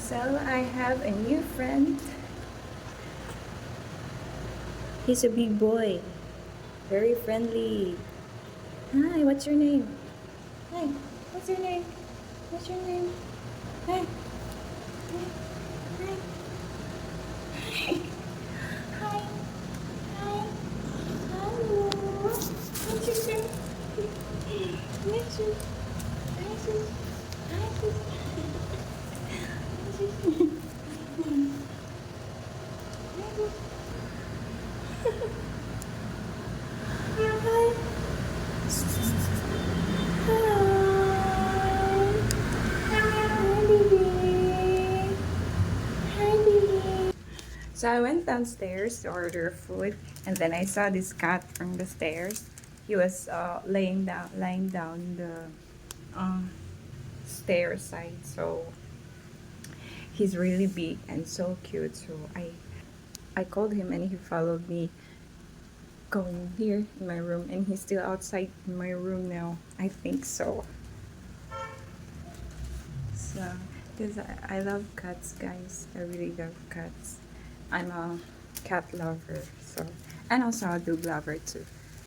So I have a new friend. He's a big boy, very friendly. Hi, what's your name? Hi, what's your name? What's your name? Hi, hi, hi, hi, hi. Hello. What's your name? What's your So I went downstairs to order food, and then I saw this cat from the stairs. He was lying down the uh, stair side. So he's really big and so cute. So I called him, and he followed me going here in my room, and he's still outside in my room now. I think so. So, because I love cats, guys. I really love cats. I'm a cat lover, so, and also a dog lover too.